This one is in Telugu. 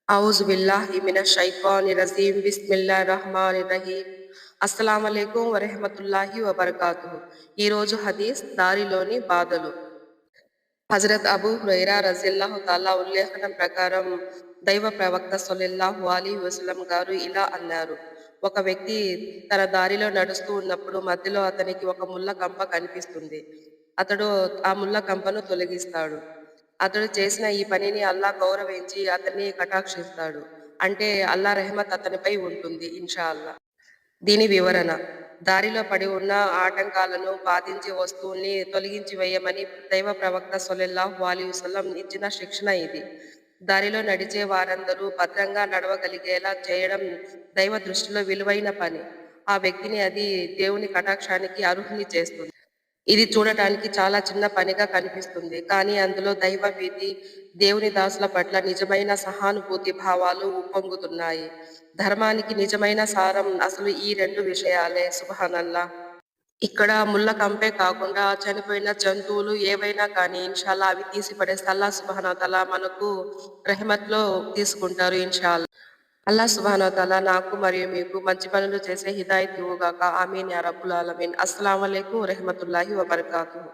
ఔజుబిల్లాహి మినశ్శైత్వానిర్రజీం. బిస్మిల్లాహిర్రహ్మానిర్రహీం. అస్సలాము అలైకుం వరహ్మతుల్లాహి వబరకాతుహు. ఈరోజు హదీస్ దారిలోని బాధలు. హజరత్ అబూ హురైరా రజియల్లాహు తాలా ఉల్లేఖనం ప్రకారం దైవ ప్రవక్త సల్లల్లాహు అలైహి వసల్లం గారు ఇలా అన్నారు: ఒక వ్యక్తి తన దారిలో నడుస్తూ ఉన్నప్పుడు మధ్యలో అతనికి ఒక ముళ్ళ కంప కనిపిస్తుంది. అతడు ఆ ముళ్ళ కంపను తొలగిస్తాడు. అతడు చేసిన ఈ పనిని అల్లా గౌరవించి అతన్ని కటాక్షిస్తాడు. అంటే అల్లా రెహమత్ అతనిపై ఉంటుంది ఇన్షా అల్లా. దీని వివరణ: దారిలో పడి ఉన్న ఆటంకాలను, బాధించే వస్తువుల్ని తొలగించి వేయమని దైవ ప్రవక్త సల్లల్లాహు అలైహి వసల్లం ఇచ్చిన శిక్షణ ఇది. దారిలో నడిచే వారందరూ భద్రంగా నడవగలిగేలా చేయడం దైవ దృష్టిలో విలువైన పని. ఆ వ్యక్తిని అది దేవుని కటాక్షానికి అర్హుని చేస్తుంది. ఇది చూడటానికి చాలా చిన్న పనిగా కనిపిస్తుంది. కానీ అందులో దైవ భీతి, దేవుని దాసుల పట్ల నిజమైన సహానుభూతి భావాలు ఉప్పొంగుతున్నాయి. ధర్మానికి నిజమైన సారం అసలు ఈ రెండు విషయాలే. సుబ్హానల్లాహ్. ఇక్కడ ముళ్ళ కంపే కాకుండా చనిపోయిన జంతువులు ఏవైనా కానీ ఇన్షాల్లా అవి తీసి పడేస్తే అల్లా సుబ్హానహు వ తఆలా మనకు రెహమత్‌లో తీసుకుంటారు ఇన్షాల్లా. అల్లా సుబ్హానహు వ తఆలా నాకు మరియు మీకు మంచి పనులు చేసే హిదాయత్ ఇవ్వుగాక. ఆమీన్ యా రబ్బుల్ ఆలమీన్. అస్సలాము అలైకుం వరహ్మతుల్లాహి వబరకాతుహు.